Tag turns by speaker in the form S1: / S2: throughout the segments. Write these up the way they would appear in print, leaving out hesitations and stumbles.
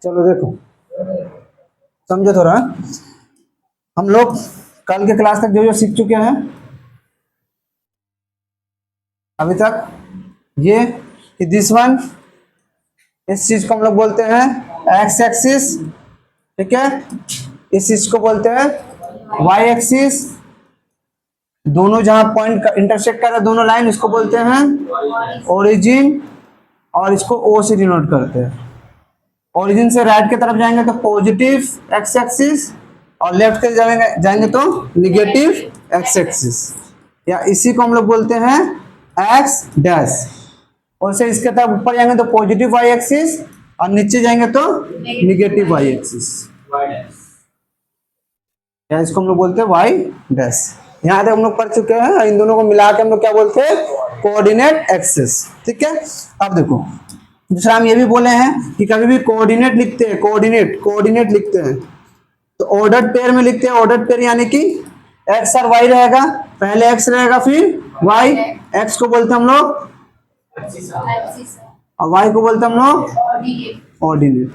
S1: चलो देखो समझो थोड़ा। हम लोग कल के क्लास तक जो जो सीख चुके हैं अभी तक, ये कि दिस वन, इस चीज को हम लोग बोलते हैं एक्स एक्सिस, ठीक है। इस चीज को बोलते हैं वाई एक्सिस। दोनों जहां पॉइंट इंटरसेक्ट कर रहे हैं दोनों लाइन, इसको बोलते हैं ओरिजिन, और इसको ओ से डिनोट करते हैं। ओरिजिन से राइट की तरफ जाएंगे तो पॉजिटिव एक्स एक्सिस, और लेफ्ट से जाएंगे तो निगेटिव एक्स एक्सिस, या इसी को हम लोग बोलते हैं एक्स डैश। और से इसके तरफ ऊपर जाएंगे तो पॉजिटिव वाई एक्सिस, और नीचे जाएंगे तो निगेटिव वाई एक्सिस, या इसको हम लोग बोलते हैं वाई डैश। यहाँ तक हम लोग पढ़ चुके हैं। इन दोनों को मिला के हम लोग क्या बोलते हैं, कोऑर्डिनेट एक्सिस, ठीक है। अब देखो दूसरा हम ये भी बोले हैं कि कभी भी कोऑर्डिनेट लिखते हैं, कोऑर्डिनेट लिखते हैं तो ऑर्डर्ड पेयर में लिखते हैं। ऑर्डर्ड पेयर यानी कि एक्स और वाई रहेगा, पहले एक्स रहेगा फिर वाई। एक्स को बोलते हैं हम लोग और वाई को बोलते हैं हम लोग ऑर्डिनेट,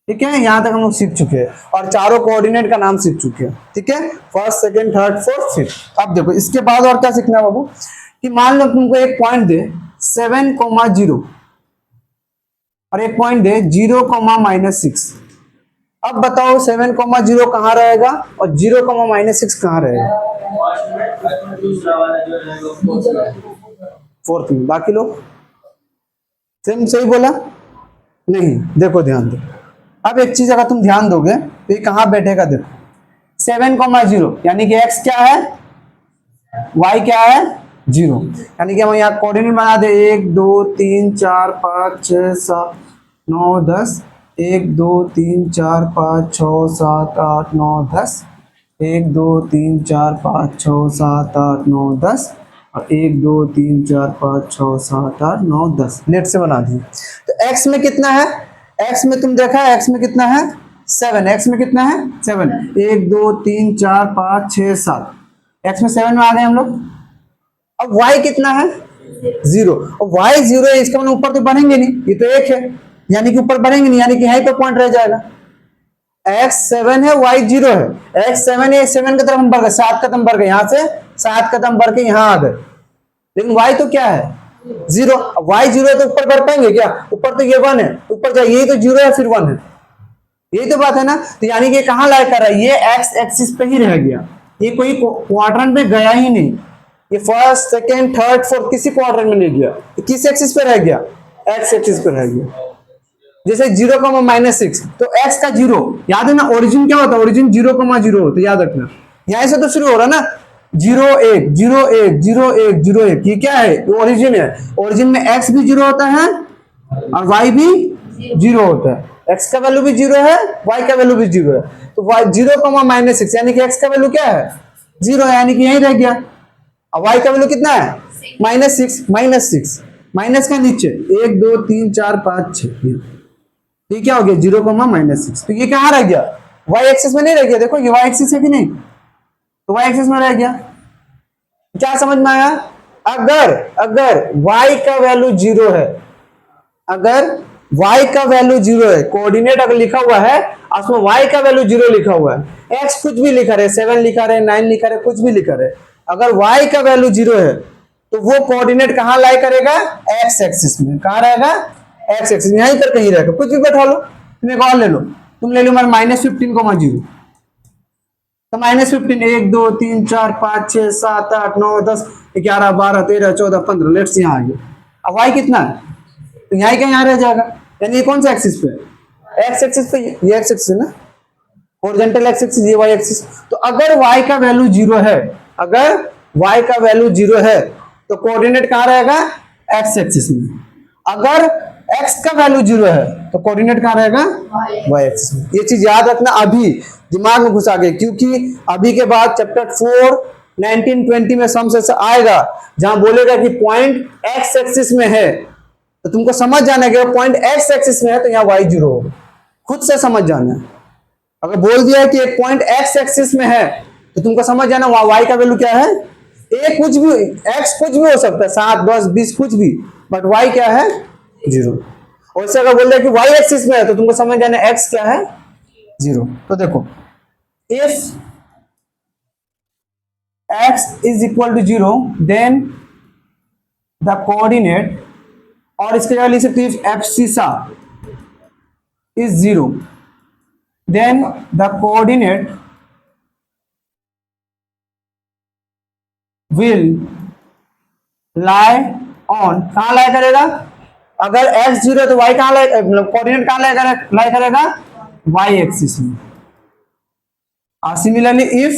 S1: ठीक है। यहां तक हम लोग सीख चुके हैं और चारों कोऑर्डिनेट का नाम सीख चुके हैं, ठीक है। First, second, third, fourth, fifth. अब देखो इसके बाद और क्या सीखना है बाबू, कि मान लो तुमको एक पॉइंट दे 7,0 और एक पॉइंट दे 0,-6। अब बताओ 7,0 कहाँ रहेगा और 0,-6 कहाँ रहेगा? फोर्थ में। बाकी लोग सेम सही बोला नहीं? देखो ध्यान दो, अब एक चीज अगर तुम ध्यान दोगे तो ये कहाँ बैठेगा, देखो 7,0 यानी कि x क्या है, y क्या है 0, यानी कि हम यहाँ कोऑर्डिनेट बना दे 1 2 3 4 5 6 7 9 10, 1 2 3 4 5 6 7 8 9 10, 1 2 3 4 5 6 7 8 9 10, और 1 2 3 4 5 6 7 8 9 10 नेट से बना दिए। तो x में कितना है, x में तुम देखा x में कितना है 7, x में कितना है 7, 1 2 3 4 5 6 7, x में 7 में आ गए हम लोग। अब y कितना है 0, और y 0 है, इसका मतलब ऊपर तो बढ़ेंगे नहीं, ये तो 1 है यानी कि ऊपर बढ़ेंगे नहीं, यानी कि यहीं पे पॉइंट रह जाएगा। x 7 है y 0 है, x 7 है, 7 की तरफ हम बढ़ गए, 7 कदम बढ़ गए, यहाँ से 7 कदम बढ़ के यहाँ आ गए, लेकिन y तो क्या है 0। y 0 है तो ऊपर बढ़ पाएंगे क्या? ऊपर तो ये 1 है, ऊपर जाए, यही तो 0 है फिर 1 है, यही तो बात है ना। तो यानी कि कहाँ लाइक कर रहा है, ये एक्स एक्सिस पे ही रह गया, ये कोई क्वाड्रेंट में गया ही नहीं, ये फर्स्ट सेकंड थर्ड फोर्थ किसी क्वाड्रेंट में नहीं गया, ये किस एक्सिस पे रह गया, एक्स एक्सिस पे रह गया। जैसे 0,-6 तो x का 0, याद है ना ओरिजिन क्या होता है, ओरिजिन 0,0 होता है, याद रखना। यहां से तो शुरू हो रहा ना 0 1 0 1 0 1 0 1, ये क्या है, ओरिजिन है। ओरिजिन में x भी 0 होता है और y भी 0 होता है, x का वैल्यू भी 0 है, y का वैल्यू भी 0 है। तो y 0,-6 यानी कि x का वैल्यू क्या है 0 है, यानी कि यही रह गया। और y का वैल्यू कितना है -6, माइनस का नीचे 1 2 3 4 5 6, ये क्या हो गया 0,-6। तो ये कहाँ रह गया, y एक्सिस में नहीं रह गया। देखो ये y एक्सिस है कि नहीं, तो y एक्सिस में रह गया। क्या समझ में आया, अगर y का वैल्यू 0 है, अगर y का वैल्यू 0 है, कोऑर्डिनेट अगर लिखा हुआ है उसमें y का वैल्यू 0 लिखा हुआ है, x कुछ भी लिखा रहे, 7 लिखा रहे, 9 लिखा रहे, कुछ भी लिखा रहे, अगर y का वैल्यू 0 है तो वो कोऑर्डिनेट कहाँ लाई करेगा, x एक्सिस में। कहाँ रहेगा, x एक्सिस, यहीं पर कहीं रहेगा, कुछ भी बैठा लो। तुम एक और ले लो, तुम ले लो -15,0, तो -15 1 2 3 4 5 6 7 8 9 10 11 12 13 14 15, लेट्स यहाँ आ गया। अब y कितना है, तो यहाँ का यहाँ रह जाएगा, यानी ये कौन सा एक्सिस पे, एक्स एक्सिस पे, ये एक्स एक्सिस है ना, हॉरिजॉन्टल एक्स एक्सिस, ये वाई एक्सिस। तो अगर y का वैल्यू 0 है, अगर y का वैल्यू 0 है तो कोऑर्डिनेट कहाँ रहेगा, एक्स एक्सिस में। अगर x का वैल्यू 0 है तो कोऑर्डिनेट कहाँ रहेगा, y एक्सिस में। ये चीज याद रखना, अभी दिमाग में घुसा गए, क्योंकि अभी के बाद चैप्टर 4 19-20 में सम से आएगा जहां बोलेगा कि पॉइंट x एक्सिस में है, तो तुमको समझ जाना है कि पॉइंट x एक्सिस में है तो यहाँ y 0 होगा, खुद से समझ जाना है। अगर बोल दिया है कि एक पॉइंट x एक्सिस में है तो तुमको समझ जाना वहां y का वैल्यू क्या है, a कुछ भी, x कुछ भी हो सकता है, 7 10 20 कुछ भी, बट y क्या है 0। वैसे अगर बोल रहे कि वाई एक्सिस में है तो तुमको समझ जाना एक्स क्या है, 0। तो देखो if x is equal to 0 then the coordinate, और इसके जगह लिख सकते हैं abscissa is 0 then the coordinate will lie on, कहाँ लाई करेगा, अगर x 0 है तो y कहाँ लाई, मतलब कोऑर्डिनेट कहाँ लाई करेगा, y एक्सिस में। Similarly if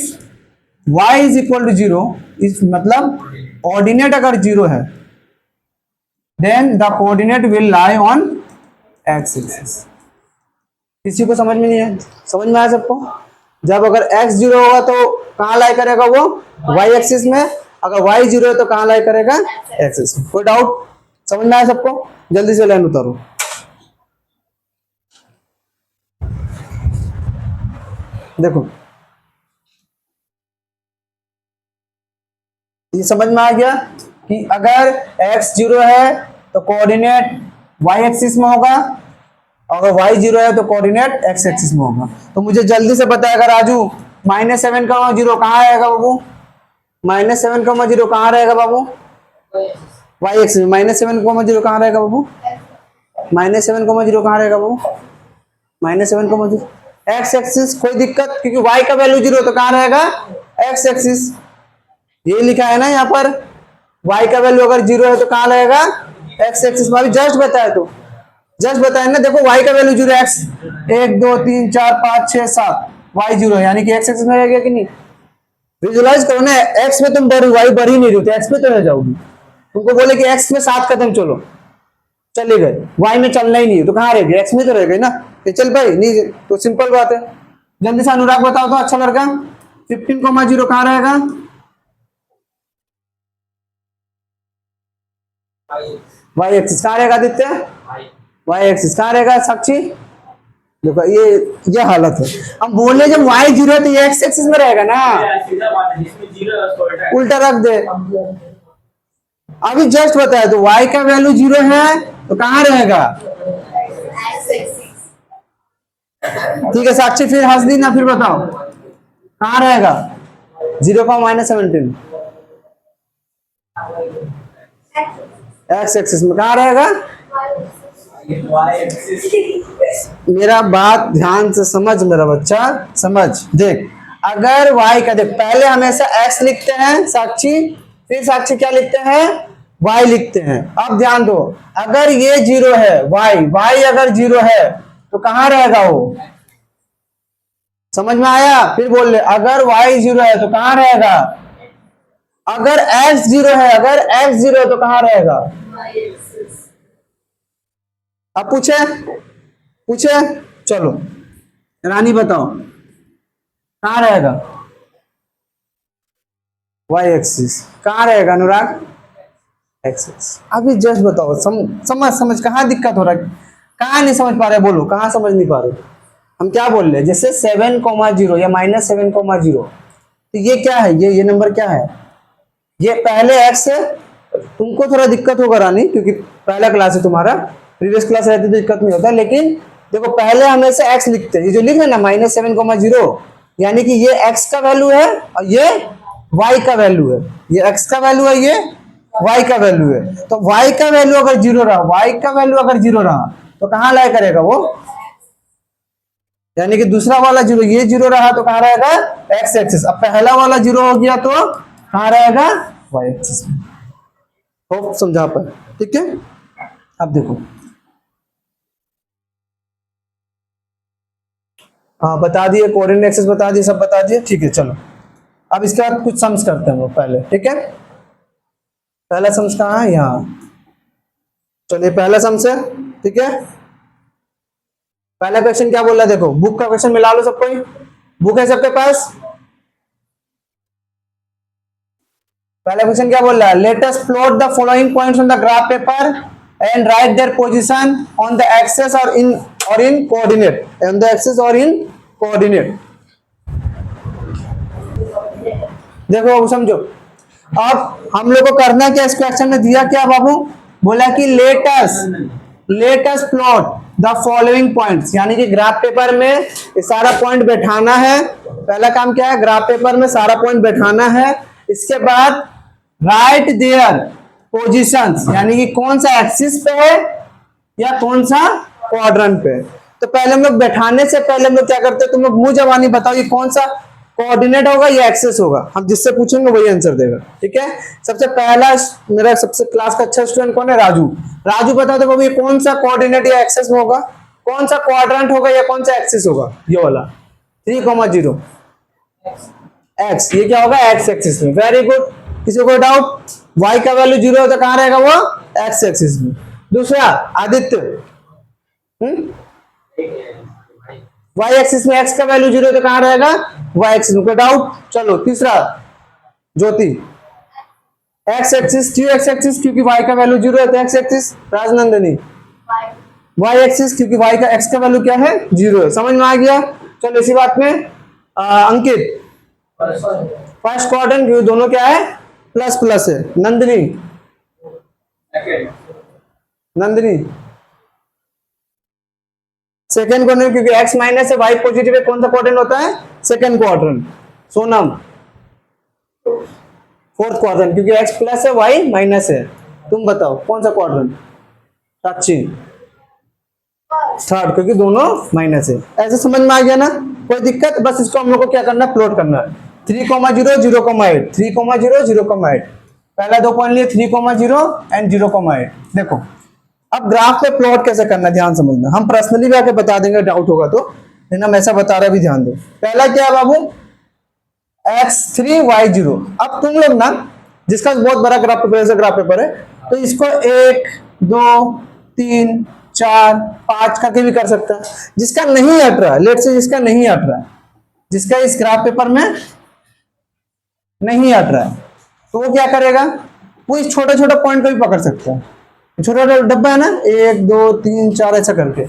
S1: y is equal to 0, इस मतलब ऑर्डिनेट अगर 0 है then the coordinate will lie on x axis. किसी को समझ में नहीं है, समझ में आया सबको? जब अगर x 0 होगा तो कहाँ लाई करेगा वो, y एक्सिस में, अगर y 0 है तो कहाँ लाई करेगा, x एक्सिस में। कोई डाउट, समझ में आया सबको? जल्दी से लाइन उतारो। देखो ये समझ में आ गया कि अगर x 0 है तो कोऑर्डिनेट y एक्सिस में होगा, अगर y 0 है तो कोऑर्डिनेट x एक्सिस में होगा। तो मुझे जल्दी से बताएगा राजू, -7,0 कहाँ आएगा बाबू, -7,0 कहाँ रहेगा बाबू, y एक्सिस में। -7,0 कहाँ रहेगा बाबू, -7,0 कहाँ रहेगा बाबू, -7,0 x एक्सिस। कोई दिक्कत, क्योंकि y का वैल्यू 0 तो कहाँ रहेगा, x एक्सिस। ये लिखा है ना यहाँ पर, y का वैल्यू अगर 0 है तो कहाँ रहेगा, x एक्सिस में। अभी जस्ट बताया तो, जस्ट बताया ना, देखो y का वैल्यू 0, x 1 2 3 4 5 6 7, y 0 यानी कि x एक्सिस में रहेगा कि नहीं। विजुलाइज करो ना, x में तुम y बढ़ ही नहीं रही, तो x में तो रह जाओगी। तुमको बोले कि x में 7 कदम चलो, चले गए, y में चलना ही नहीं है तो कहाँ रहेगी, x में तो रह गई ना। तो चल भाई नहीं, तो सिंपल बात है। जल्दी से अनुराग बताओ तो, अच्छा लड़का, 15,0 कहाँ रहेगा, y एक्सिस कहाँ रहेगा आदित्य, y एक्सिस कहाँ रहेगा साक्षी। देखो ये हालत है, हम बोले जब y 0 है तो ये x एक्सिस में रहेगा ना, उल्टा रख दे। अभी जस्ट बताया तो y का वैल्यू 0 है तो कहाँ रहेगा, ठीक है साक्षी, फिर हंस दी ना, फिर बताओ कहाँ रहेगा, 0,-17 x एक्सिस में कहाँ रहेगा। मेरा बात ध्यान से समझ मेरा बच्चा, समझ। देख अगर y का, देख पहले हमेशा x लिखते हैं साक्षी, फिर साक्षी क्या लिखते हैं, y लिखते हैं। अब ध्यान दो, अगर ये 0 है, y अगर 0 है तो कहाँ रहेगा वो, समझ में आया, फिर बोल ले, अगर y 0 है तो कहाँ रहेगा, अगर x 0 है, अगर x 0 है तो कहाँ रहेगा। अब पूछे, चलो रानी बताओ कहाँ रहेगा, y एक्सिस कहाँ रहेगा अनुराग, एक्सिस। अभी जस्ट बताओ, समझ कहाँ दिक्कत हो रहा है, कहाँ नहीं समझ पा रहे, बोलो कहाँ समझ नहीं पा रहे। हम क्या बोल रहे हैं, जैसे 7,0 या -7,0, तो ये क्या है, ये नंबर क्या है, ये पहले x है। तुमको थोड़ा दिक्कत होगा रानी, क्योंकि पहला क्लास है तुम्हारा, प्रीवियस क्लास रहती तो दिक्कत नहीं होता। लेकिन देखो पहले हमेशा x लिखते हैं, ये जो लिख रहे ना -7,0, यानी कि ये x का वैल्यू है और ये y का वैल्यू है, ये x का वैल्यू है, ये y का वैल्यू है। तो y का वैल्यू अगर 0 रहा, y का वैल्यू अगर 0 रहा तो कहाँ लाई करेगा वो, यानी कि दूसरा वाला 0, ये 0 रहा तो कहाँ रहेगा, x एक्सिस। अब पहला वाला 0 हो गया तो कहाँ रहेगा, y एक्सिस में। होप समझा पर, ठीक है। अब देखो, हाँ बता दिए, कोऑर्डिनेट एक्सिस बता दिए, सब बता दिए, ठीक है। चलो अब इसके बाद कुछ सम्स करते हैं हम लोग पहले, ठीक है। पहला सम्स कहाँ है, यहाँ। चलिए पहला सम्स है, ठीक है। पहला क्वेश्चन क्या बोल रहा है, देखो बुक का क्वेश्चन मिला लो सबको, बुक है सबके पास। पहला क्वेश्चन क्या बोल रहा है, let us plot the following points on the graph paper and write their position on the axis और in coordinate, on the axis और इन कोऑर्डिनेट। देखो बाबू समझो, अब हम लोग को करना क्या, इस क्वेश्चन में दिया क्या बाबू, बोला कि let us late us plot the following points, यानी कि ग्राफ पेपर में ये सारा पॉइंट बैठाना है। पहला काम क्या है, ग्राफ पेपर में सारा पॉइंट बैठाना है। इसके बाद राइट देयर पोजीशंस, यानी कि कौन सा एक्सिस पे है या कौन सा क्वाड्रेंट पे। तो पहले हम लोग बैठाने से पहले हम लोग क्या करते हैं, तुम लोग मुंह जबानी बताओ ये कौन सा कोऑर्डिनेट होगा या एक्सेस होगा। हम जिससे पूछेंगे वही आंसर देगा, ठीक है। सबसे पहला मेरा सबसे क्लास का अच्छा स्टूडेंट कौन है, राजू। राजू बता दो ये कौन सा कोऑर्डिनेट या एक्सेस में होगा, कौन सा क्वाड्रेंट होगा या कौन सा एक्सिस होगा, ये वाला 3,0 एक्स, ये क्या होगा, एक्स एक्सिस में। Very good. किसी को डाउट, y का वैल्यू 0 है तो कहां रहेगा वो, एक्स एक्सिस में। दूसरा आदित्य, y एक्सिस में x का वैल्यू 0 तो कहां रहेगा, y एक्सिस में। कोई डाउट, चलो तीसरा ज्योति, x एक्सिस, क्यों x एक्सिस, क्योंकि y का वैल्यू 0 है तो x axis. Rajnandini y axis, क्योंकि y का x का वैल्यू क्या है, 0 है। समझ में आ गया। चलो इसी बात में अंकित फर्स्ट क्वाड्रेंट, क्योंकि दोनों क्या है, प्लस प्लस है। नंदिनी, नंदिनी सेकेंड क्वाड्रेंट, क्योंकि x माइनस है, y पॉजिटिव है, कौन सा क्वाड्रेंट होता है, second quadrant. Sonam fourth quadrant, क्योंकि x प्लस है, y माइनस है। तुम बताओ कौन सा क्वाड्रेंट, साक्षी थर्ड, क्योंकि दोनों माइनस है। ऐसे समझ में आ गया ना, कोई दिक्कत, बस इसको हम लोग को क्या करना है, प्लॉट करना है। 3,0 0,8, 3,0 0,8, पहला दो पॉइंट लिए 3,0 एंड 0,8। देखो अब ग्राफ पे प्लॉट कैसे करना, ध्यान समझना। हम पर्सनली भी आके बता देंगे डाउट होगा तो, लेकिन हम ऐसा बता रहे भी, ध्यान दो। पहला क्या है बाबू, x3 y0। अब तुम लोग ना, जिसका बहुत बड़ा ग्राफ पेपर है, तो इसको 1 2 3 4 5 करके भी कर सकता है। जिसका नहीं हट रहा है, लेट से जिसका नहीं हट रहा है, जिसका इस ग्राफ पेपर में नहीं हट रहा है, तो वो क्या करेगा, वो इस छोटे छोटे पॉइंट को भी पकड़ सकता है। छोटा छोटा डब्बा है ना, 1 2 3 4 ऐसा करके,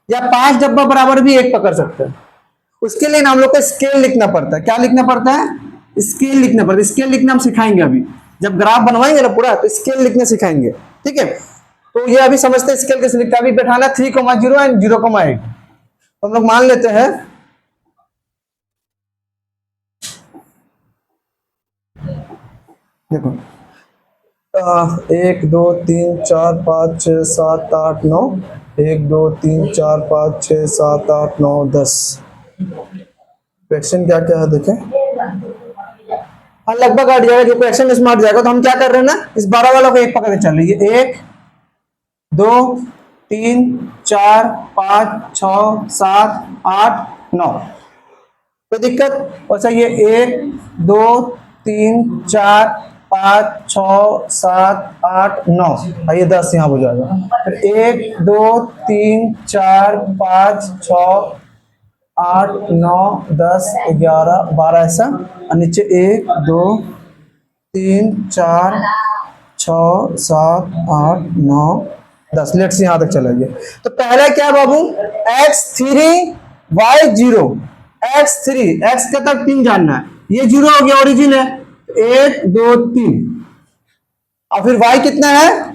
S1: या 5 डब्बा बराबर भी एक पकड़ सकता है। उसके लिए हम लोग को स्केल लिखना पड़ता है। क्या लिखना पड़ता है, स्केल लिखना पड़ता है। स्केल लिखना हम सिखाएंगे अभी, जब ग्राफ बनवाएंगे ना पूरा, तो स्केल लिखने सिखाएंगे, ठीक है। तो ये अभी समझते हैं स्केल कैसे लिखता है। अभी बैठाना 3,0 एंड 0,8, तो हम लोग मान लेते हैं देखो 1 2 3 4 5 6 7 8 9, 1 2 3 4 5 6 7 8 9 10। क्वेश्चन क्या क्या है देखें, हाँ लगभग हट जाएगा। जो क्वेश्चन इसमें हट जाएगा, तो हम क्या कर रहे हैं ना, इस 12 वाला को एक पकड़ के चल रही है। 1 2 3 4 5 6 7 8 9, कोई दिक्कत। और सही है, 1 2 3 4 5 6 7 8 9, आइए 10 यहाँ हो जाएगा। फिर 1 2 3 4 5 6 8 9 10 11 12 ऐसा, और नीचे 1 2 3 4 6 7 8 9 10। लेट से यहां तक चला गया। तो पहला क्या बाबू, x3 y0, x3 x का तक 3 जानना है, ये 0 हो गया, ओरिजिन है 1 2 3, और फिर y कितना है,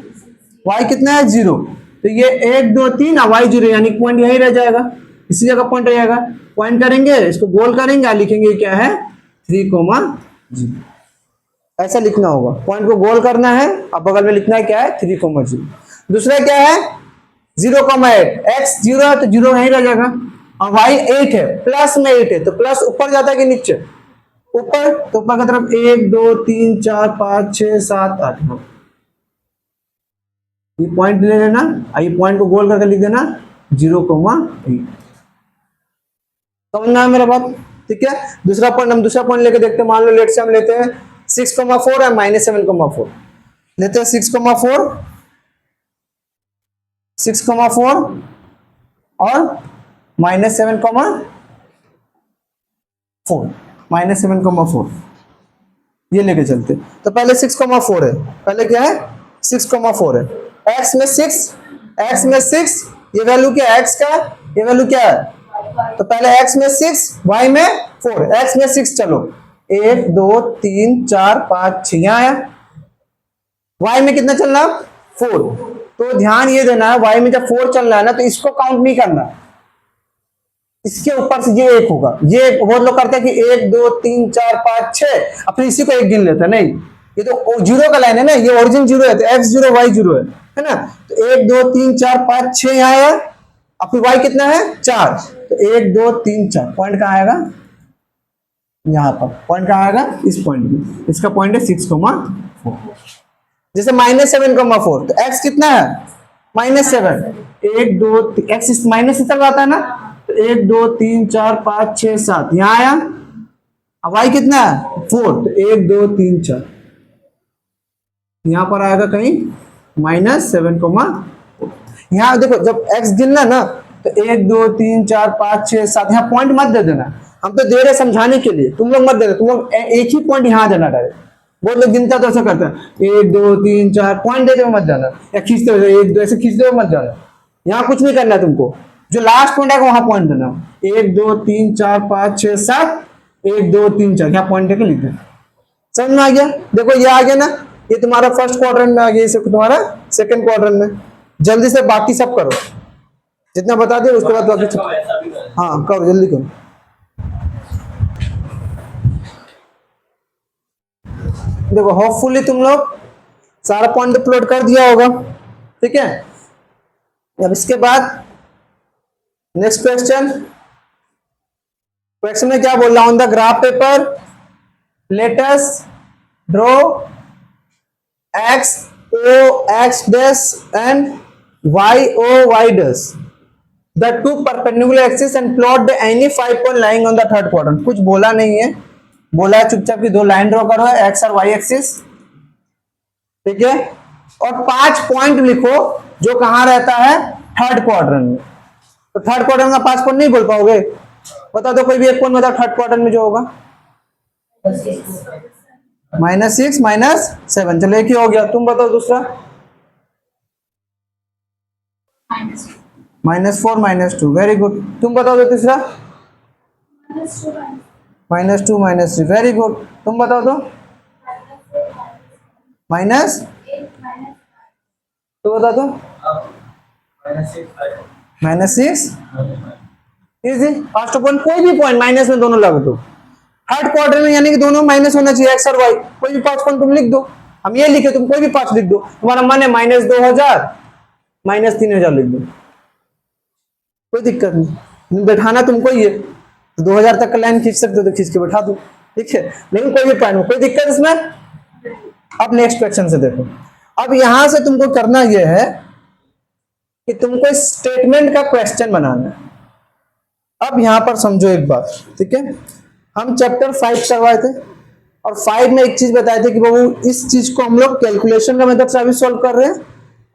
S1: y कितना है 0, तो ये 1 2 3 और y0, यानी पॉइंट यही रह जाएगा, इसी जगह पॉइंट रहेगा। पॉइंट करेंगे, इसको गोल करेंगे, लिखेंगे क्या है 3,0, ऐसा लिखना होगा। पॉइंट को गोल करना है, अब बगल में लिखना है क्या है 3,0। दूसरा क्या है 0,8, x 0 है तो 0 यहीं रह जाएगा, और y 8 है, प्लस में 8 है, तो प्लस ऊपर जाता है कि नीचे, ऊपर, तो ऊपर की तरफ 1 2 3 4 5 6 7 8 9, ये पॉइंट ले लेना, ये पॉइंट को गोल करके लिख देना 0,8। समझना है मेरा बात, ठीक है। दूसरा पॉइंट, हम दूसरा पॉइंट लेके देखते हैं। मान लो लेट से हम लेते हैं 6,4 है माइनस 7,4, लेते हैं 6,4 और माइनस 7,4, माइनस 7,4 ये लेके चलते। तो पहले 6,4 है, पहले क्या है 6,4 है, x में 6, ये वैल्यू क्या है x का, ये वैल्यू क्या है, तो पहले x में 6 y में 4, x में 6, चलो 1 2 3 4 5 6 यहाँ आया, y में कितना चलना 4, तो ध्यान ये देना है y में जब 4 चल रहा है ना तो इसको काउंट नहीं करना, इसके ऊपर से ये 1 होगा। ये बहुत लोग करते हैं कि 1 2 3 4 5 6 अपने इसी को 1 गिन लेते हैं, नहीं, ये तो जीरो का लाइन है ना, ये ओरिजिन जीरो है तो x जीरो y जीरो है ना। तो 1 2 3 4 5 6 यहाँ आया, अब फिर y कितना है 4, तो 1 2 3 4 पॉइंट कहाँ आएगा, यहाँ पर पॉइंट कहाँ आएगा, इस पॉइंट में, इसका पॉइंट है 6,4। जैसे -7,4 तो x कितना है -7, 1 2 x इस माइनस से चल रहा था ना, तो 1 2 3 4 5 6 7 यहाँ आया, अब y कितना है 4, तो 1 2 3 4 यहाँ पर आएगा कहीं -7,4। यहाँ देखो जब x गिनना ना तो 1 2 3 4 5 6 7 यहाँ पॉइंट मत दे देना, हम तो दे रहे समझाने के लिए, तुम लोग मत दे रहे, तुम लोग एक ही पॉइंट यहाँ देना डायरेक्ट। बहुत लोग गिनता तो ऐसा करता है 1 2 3 4 पॉइंट देते हुए मत जाना, या खींचते हुए 1 2 ऐसे खींचते हुए मत जाना। यहाँ कुछ नहीं करना है तुमको, जो लास्ट पॉइंट आएगा वहां पॉइंट देना, 1 2 3 4 5 6 7 1 2 3 4 यहाँ पॉइंट देकर लिख देना। समझ में आ गया? देखो ये आ गया ना, ये तुम्हारा फर्स्ट क्वाड्रेंट में आ गया, ये तुम्हारा सेकंड क्वाड्रेंट में। जल्दी से बाकी सब करो, जितना बता दिया उसके बाद बाकी सब, हाँ करो जल्दी करो। देखो होपफुली तुम लोग सारा पॉइंट प्लॉट कर दिया होगा, ठीक है। अब इसके बाद नेक्स्ट क्वेश्चन, क्वेश्चन में क्या बोल रहा, on the graph paper let us draw x o x dash and y o y dash the two perpendicular axis and plot the any 5 point lying on the third quadrant। कुछ बोला नहीं है, बोला है चुपचाप की 2 लाइन ड्रॉ करो x और y एक्सिस, ठीक है, और 5 पॉइंट लिखो जो कहां रहता है थर्ड क्वाड्रेंट में। तो थर्ड क्वाड्रेंट का 5 पॉइंट नहीं बोल पाओगे, बता दो कोई भी एक पॉइंट बताओ थर्ड क्वाड्रेंट में जो होगा। -6 -7, चलो एक ही हो गया, तुम बताओ दूसरा। -4 -2, वेरी गुड, तुम बताओ दो तीसरा। -2 -3, वेरी गुड, तुम बताओ दो। माइनस, तो बता दो -6, इजी, फर्स्ट पॉइंट कोई भी पॉइंट माइनस में दोनों लगा दो थर्ड क्वार्टर में, यानी कि दोनों माइनस होना चाहिए x और y, कोई भी 5 पॉइंट तुम लिख दो, हम ये लिखे तुम कोई भी 5 लिख दो, तुम्हारा मन है -2,000 -3,000 लिख दो, कोई दिक्कत नहीं, बैठाना तुमको ये 2,000 तक का लाइन खींच सकते हो तो खींच के बैठा दो, ठीक है, लेकिन कोई भी पॉइंट कोई दिक्कत इसमें। अब नेक्स्ट क्वेश्चन से देखो, अब यहां से तुमको करना यह है कि तुमको स्टेटमेंट का क्वेश्चन बनाना है। अब यहां पर समझो एक बात, ठीक है, हम चैप्टर 5 करवाए थे और 5 में एक चीज बताए थे कि बाबू इस चीज को हम लोग कैलकुलेशन का मेथड से अभी सॉल्व कर रहे हैं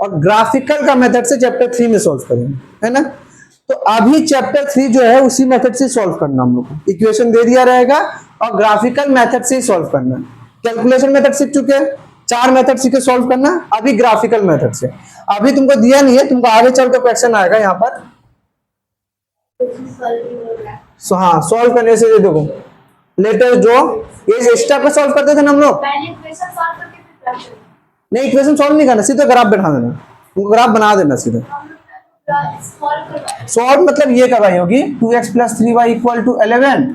S1: और ग्राफिकल का मेथड से चैप्टर 3 में सॉल्व करेंगे, है ना। तो अभी चैप्टर 3 जो है उसी मेथड से सॉल्व करना, हम लोग को इक्वेशन दे दिया रहेगा और ग्राफिकल मेथड से ही सॉल्व करना है। कैलकुलेशन मेथड सीख चुके हैं, 4 मेथड सीखे सॉल्व करना, अभी ग्राफिकल मेथड से। अभी तुमको दिया नहीं है, तुमको आगे चल के क्वेश्चन आएगा यहाँ पर, हाँ सॉल्व करने से देखो लेटर जो ये स्टेप पे सॉल्व करते थे ना हम लोग, नहीं इक्वेशन सॉल्व नहीं करना, सीधे ग्राफ बैठा देना, तुमको ग्राफ बना देना सीधे। सॉल्व मतलब ये करवाई होगी 2x + 3y = 11,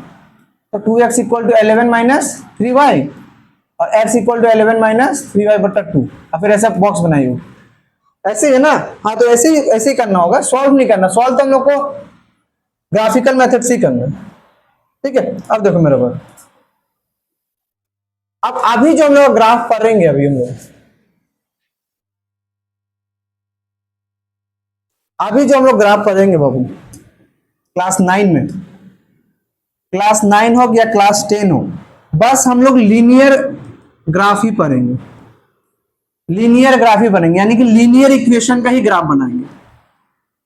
S1: तो 2x = 11 - 3y और x = 11 - 3y/2, और फिर ऐसा बॉक्स बनाई हो, ऐसे है ना। हाँ तो ऐसे ही करना होगा, सॉल्व नहीं करना, सॉल्व तो हम लोग को ग्राफिकल मेथड से ही करना, ठीक है। अब देखो मेरे पास, अब अभी जो हम लोग ग्राफ पढ़ेंगे, अभी हम लोग जो हम लोग ग्राफ पढ़ेंगे बाबू क्लास 9 में, क्लास 9 हो या क्लास 10 हो, बस हम लोग लीनियर ग्राफ ही पढ़ेंगे, लीनियर ग्राफ ही बनेंगे, यानी कि लीनियर इक्वेशन का ही ग्राफ बनाएंगे,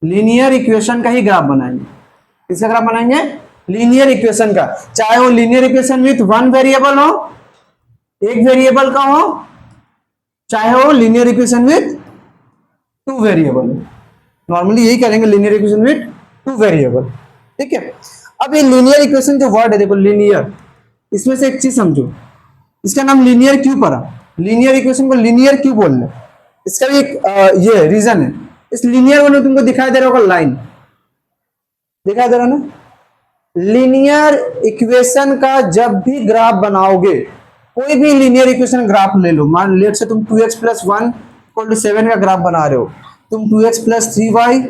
S1: लीनियर इक्वेशन का ही ग्राफ बनाएंगे। किसका ग्राफ बनाएंगे? लीनियर इक्वेशन का, चाहे वो लीनियर इक्वेशन विथ 1 वेरिएबल हो, एक वेरिएबल का हो, चाहे वो लीनियर इक्वेशन विथ 2 वेरिएबल हो। नॉर्मली यही करेंगे, लीनियर इक्वेशन विथ 2 वेरिएबल, ठीक है। अब ये लीनियर इक्वेशन जो वर्ड है देखो लीनियर, इसमें से एक चीज समझो, इसका नाम लीनियर क्यों पड़ा, लीनियर इक्वेशन को लीनियर क्यों बोल रहे, इसका भी एक ये रीजन है। इस लीनियर वन में तुमको दिखाई दे रहा होगा लाइन, दिखाई दे रहा ना। लीनियर इक्वेशन का जब भी ग्राफ बनाओगे, कोई भी लीनियर इक्वेशन ग्राफ ले लो, मान लेट से तुम 2x प्लस 1 इक्वल टू 7 का ग्राफ बना रहे हो, तुम 2x प्लस 3y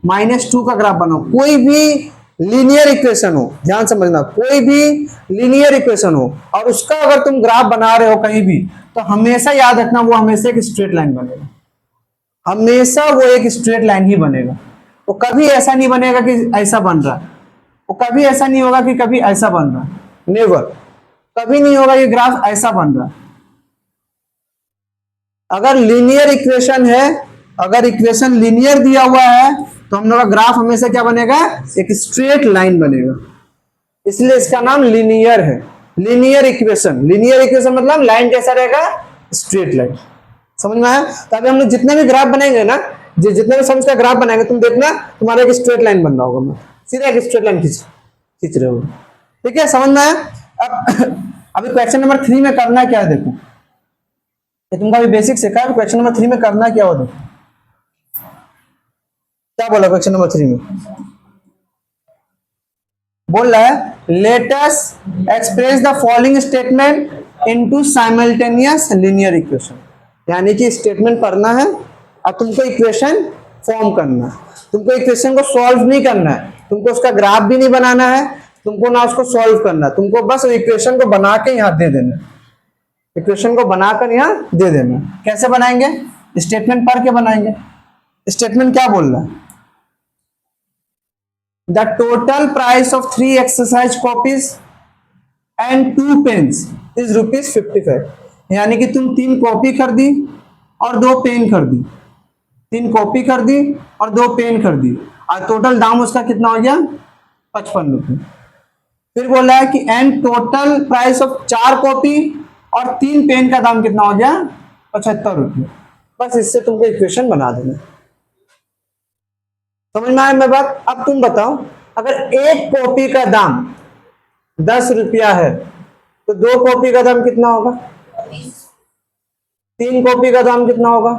S1: माइनस 2 का ग्राफ बनाओ, कोई भी लीनियर इक्वेशन हो, ध्यान समझना, कोई भी लीनियर इक्वेशन हो और उसका अगर तुम ग्राफ बना रहे हो कहीं भी, तो हमेशा याद रखना वो हमेशा एक स्ट्रेट लाइन बनेगा, हमेशा वो एक स्ट्रेट लाइन ही बनेगा। वो कभी ऐसा नहीं बनेगा कि ऐसा बन रहा, वो कभी ऐसा नहीं होगा कि कभी ऐसा बन रहा, नेवर, कभी नहीं होगा ये ग्राफ ऐसा बन रहा। अगर लीनियर इक्वेशन है, अगर इक्वेशन लीनियर दिया हुआ है, तो हम लोग का ग्राफ हमेशा क्या बनेगा, एक स्ट्रेट लाइन बनेगा, इसलिए इसका नाम लीनियर है। लीनियर इक्वेशन, लीनियर इक्वेशन मतलब लाइन कैसा रहेगा, स्ट्रेट लाइन, समझ में आया। तो अभी हम लोग जितने भी ग्राफ बनाएंगे ना, जितने भी सम का ग्राफ बनाएंगे, तुम देखना तुम्हारा एक स्ट्रेट लाइन बन रहा होगा, सीधा एक स्ट्रेट लाइन खींच रहे हो, ठीक है, समझ में आया। अब अभी क्वेश्चन नंबर 3 में करना क्या है, देखो ये तुमका भी बेसिक सीखा है, क्वेश्चन नंबर 3 में करना क्या हो, देखो क्या बोला क्वेश्चन नंबर 3 में, बोल रहा है let us express the following statement into simultaneous linear equation, यानी कि स्टेटमेंट पढ़ना है और तुमको इक्वेशन फॉर्म करना है, तुमको इक्वेशन को सॉल्व नहीं करना है, तुमको उसका ग्राफ भी नहीं बनाना है, तुमको ना उसको सॉल्व करना है, तुमको बस इक्वेशन को बना के यहाँ दे देना, इक्वेशन को बनाकर यहाँ दे देना। कैसे बनाएंगे, स्टेटमेंट पढ़ के बनाएंगे। स्टेटमेंट क्या बोल रहा है, the total price of 3 exercise copies and 2 pens is ₹55, यानी कि तुम 3 कॉपी खरीदी और 2 पेन खरीदी, 3 कॉपी खरीदी और 2 पेन खरीदी, और टोटल दाम उसका कितना हो गया, 55 रुपये। फिर बोला है कि and total price of 4 copy और 3 पेन का दाम कितना हो गया, 75 रुपये। बस इससे तुमको इक्वेशन बना देना, समझ में आया मैं बात। अब तुम बताओ, अगर एक कॉपी का दाम 10 रुपया है, तो 2 कॉपी का दाम कितना होगा, 3 कॉपी का दाम कितना होगा।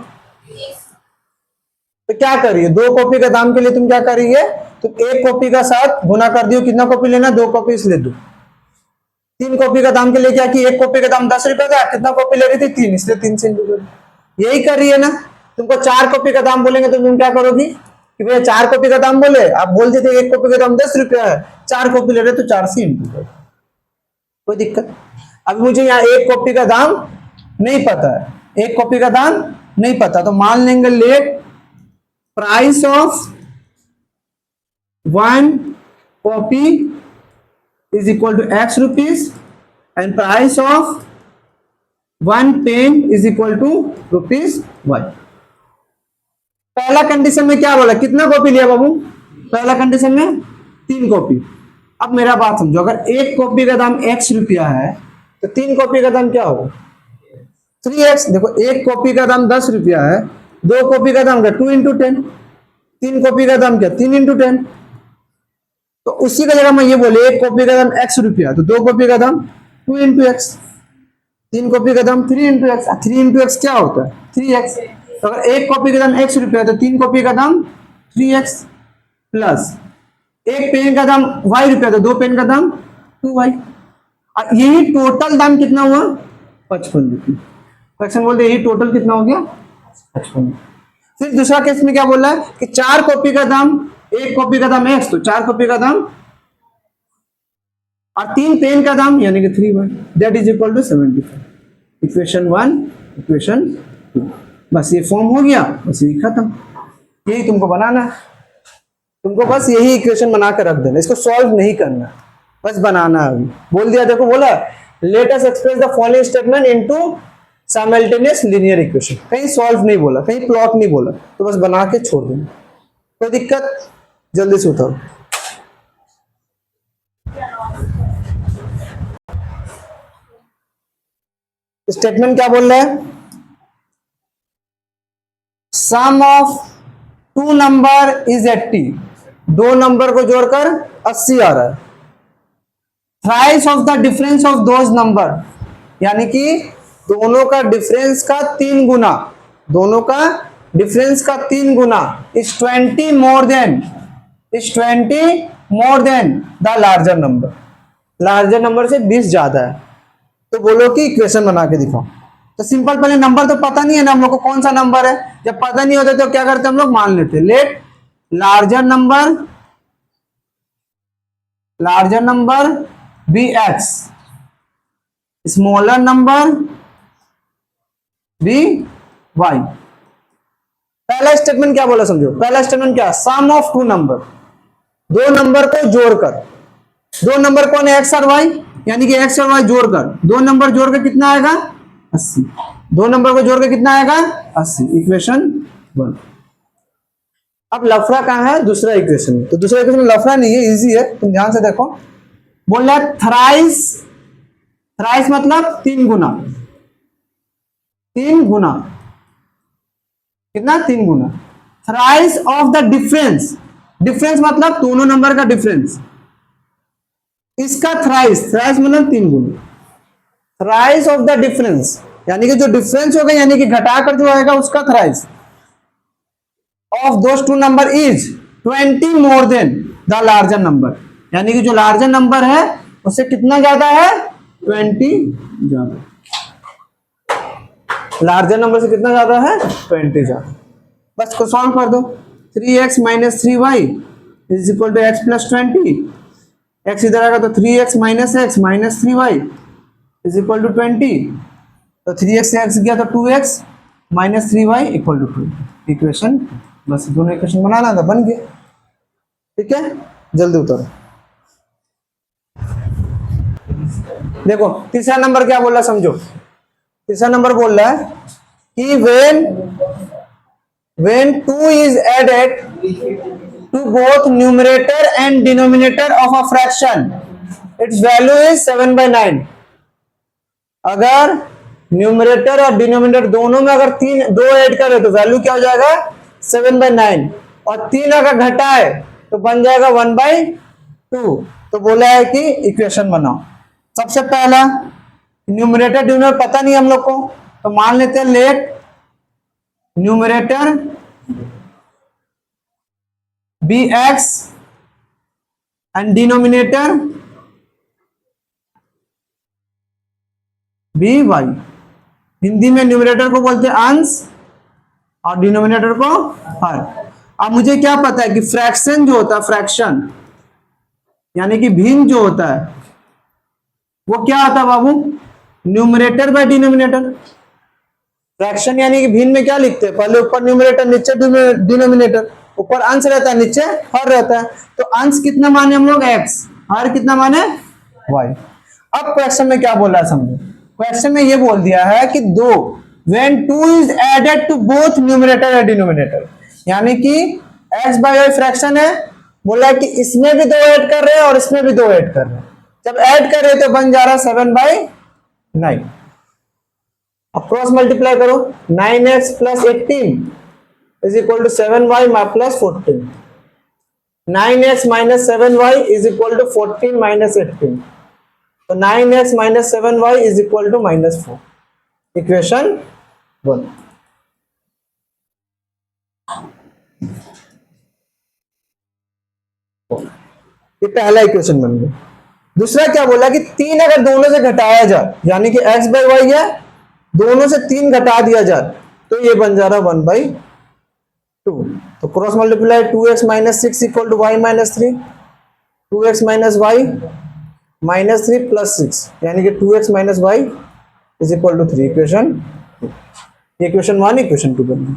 S1: तो क्या करिए, 2 कॉपी का दाम के लिए तुम क्या करिए, तुम एक कॉपी का साथ गुना कर दियो, कितना कॉपी लेना, 2 कॉपी इसलिए दो। 3 कॉपी का दाम के लिए क्या कि एक कॉपी का दाम 10 रुपया था, कितना कॉपी ले रही थी, 3, इसलिए 3 से यही कर रही है ना। तुमको 4 कॉपी का दाम बोलेंगे तो तुम क्या करोगी कि भैया 4 कॉपी का दाम बोले, आप बोल देते एक कॉपी का दाम 10 रुपया है, 4 कॉपी ले रहे तो 4 से इंटू करो, कोई दिक्कत। अब मुझे यहाँ एक कॉपी का दाम नहीं पता है, एक कॉपी का दाम नहीं पता, तो मान लेंगे let price of 1 copy is equal to X rupees and price of 1 pen is equal to ₹1। पहला कंडीशन में क्या बोला, कितना कॉपी लिया बाबू, पहला कंडीशन में 3 कॉपी। अब मेरा बात समझो, अगर एक कॉपी का दाम X रुपया है, तो 3 कॉपी का दाम क्या होगा, 3x। देखो एक कॉपी का दाम 10 रुपया है, 2 कॉपी का दाम क्या 2 इंटू 10, 3 कॉपी का दाम क्या 3 इंटू 10। तो उसी का जगह मैं ये बोले एक कॉपी का दाम X रुपया, तो 2 कॉपी का दाम 2 इंटू एक्स, 3 कॉपी का दाम 3 इंटू एक्स। 3 इंटू एक्स क्या होता है 3x। तो अगर एक कॉपी का दाम X रुपया है, तो 3 कॉपी का दाम 3x प्लस एक पेन का दाम Y रुपया, तो 2 पेन का दाम 2y। और यही टोटल दाम कितना हुआ 55 रुपये। क्वेश्चन बोलते यही टोटल कितना हो गया 55। फिर दूसरा केस में क्या बोला है कि 4 कॉपी का दाम, एक कॉपी का दाम X, तो 4 कॉपी का दाम, और 3 पेन का दाम यानी कि 3y, that is equal to 75। Equation 1 equation 2, बस ये फॉर्म हो गया, बस ये खत्म। यही तुमको बनाना है, तुमको बस यही इक्वेशन बना कर रख देना, इसको सॉल्व नहीं करना, बस बनाना है। बोल दिया, देखो बोला let us express the following statement into simultaneous linear equation, कहीं सॉल्व नहीं बोला, कहीं प्लॉट नहीं बोला, तो बस बना के छोड़ देना, कोई दिक्कत। जल्दी से उठाओ। स्टेटमेंट क्या बोल रहा है, सम ऑफ 2 नंबर इज 80, 2 नंबर को जोड़कर 80 आ रहा है। Thrice of the difference of those number, यानी कि दोनों का डिफरेंस का 3 गुना, दोनों का डिफरेंस का 3 गुना is 20 more than the larger number. Larger number से 20 ज्यादा है। तो बोलो कि इक्वेशन बना के दिखाओ। तो सिंपल, पहले नंबर तो पता नहीं है ना हम लोग को कौन सा नंबर है। जब पता नहीं होता तो क्या करते हम लोग, मान लेते let larger number be x, smaller number be y. पहला स्टेटमेंट क्या बोला समझो, पहला स्टेटमेंट क्या, सम ऑफ टू नंबर, दो नंबर को जोड़कर, दो नंबर कौन है एक्स और वाई, यानी कि एक्स और वाई जोड़कर, दो नंबर जोड़कर कितना आएगा 80, दो नंबर को जोड़कर कितना आएगा 80, इक्वेशन 1। अब लफड़ा कहां है, दूसरा इक्वेशन में। तो दूसरा इक्वेशन में लफड़ा नहीं है, इजी है, तुम ध्यान से देखो। बोल रहा है थ्राइस मतलब 3 गुना, 3 गुना, कितना 3 गुना, thrice of the difference, difference मतलब दोनों नंबर का डिफरेंस, इसका थ्राइस मतलब 3 गुना, थ्राइस ऑफ द डिफरेंस यानी कि जो डिफरेंस होगा यानी कि घटाकर जो आएगा उसका thrice of those two number is 20 more than the larger number, यानी कि जो लार्जर नंबर है उससे कितना ज्यादा है 20 ज्यादा, लार्जर नंबर से कितना ज्यादा है 20 ज्यादा। बस को सॉल्व कर दो, 3x minus 3y is equal to x plus 20, x इधर आएगा तो 3x minus x minus 3y is equal to 20, तो 3x से x गया तो 2x minus 3y equal to 2, equation. बस दोनों इक्वेशन बनाना था, बन गया। ठीक है, जल्दी उतारो। देखो तीसरा नंबर क्या बोल रहा है समझो, तीसरा नंबर बोल रहा है कि when 2 is added to both numerator and denominator of a fraction its value is 7/9। अगर न्यूमरेटर और डिनोमिनेटर दोनों में अगर 2 ऐड करें तो वैल्यू क्या हो जाएगा 7/9, और 3 अगर घटाए तो बन जाएगा 1/2। तो बोला है कि इक्वेशन बनाओ। सबसे पहला न्यूमरेटर डिनोमिनेटर पता नहीं हम लोग को, तो मान लेते हैं let numerator be x and denominator be y. Hindi में न्यूमरेटर को बोलते हैं अंश और डिनोमिनेटर को हर। अब मुझे क्या पता है कि फ्रैक्शन जो होता है, फ्रैक्शन यानी कि भिन्न जो होता है वो क्या होता है बाबू, न्यूमरेटर बाय डिनोमिनेटर। फ्रैक्शन यानी कि भिन्न में क्या लिखते हैं, पहले ऊपर न्यूमरेटर नीचे डिनोमिनेटर, ऊपर अंश रहता है नीचे हर रहता है। तो अंश कितना माने हम लोग x, हर कितना माने y। अब क्वेश्चन में क्या बोला समझो, क्वेश्चन में ये बोल दिया है कि दो when 2 is added to both numerator and denominator, यानी कि x by y फ्रैक्शन है, बोला है कि इसमें भी 2 ऐड कर रहे हैं और इसमें भी 2 ऐड कर रहे हैं। जब ऐड कर रहे हैं तो बन जा रहा 7/9। अब क्रॉस मल्टीप्लाई करो, 9x plus 18 is equal to 7y plus 14, 9x minus 7y is equal to 14 minus 18, तो 9x minus 7y is equal to -4, equation 1। ये पहला इक्वेशन बन गया। दूसरा क्या बोला कि 3 अगर दोनों से घटाया जाए, यानी कि x बाई वाई है, दोनों से 3 घटा दिया जाए तो ये बन जा रहा 1/2। तो cross multiply 2x minus 6 equal to y minus 3, 2x minus y minus 3 plus 6, यानी कि 2x minus y is equal to 3, equation 1, equation 2 बन गई।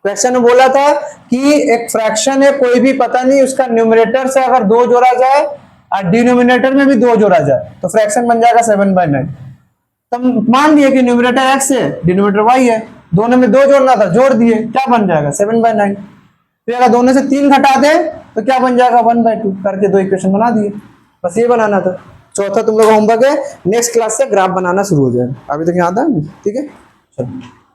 S1: क्वेश्चन में बोला था कि एक फ्रैक्शन है कोई भी, पता नहीं उसका न्यूमरेटर से अगर 2 जोड़ा जाए और डिनोमिनेटर में भी 2 जोड़ा जाए तो फ्रैक्शन बन जाएगा 7/9। तब मान लिए कि न्यूमरेटर x है डिनोमिनेटर y है, दोनों में 2 जोड़ना था, जोड़ दिए, क्या बन जाएगा 7/9। फिर अगर दोनों से 3 घटा दे तो क्या बन जाएगा 1/2, करके 2 इक्वेशन बना दिए। बस ये बनाना था। चौथा तुम लोग होमवर्क है, नेक्स्ट क्लास से ग्राफ बनाना शुरू हो जाएगा। अभी तक यहाँ था, ठीक है, चलो।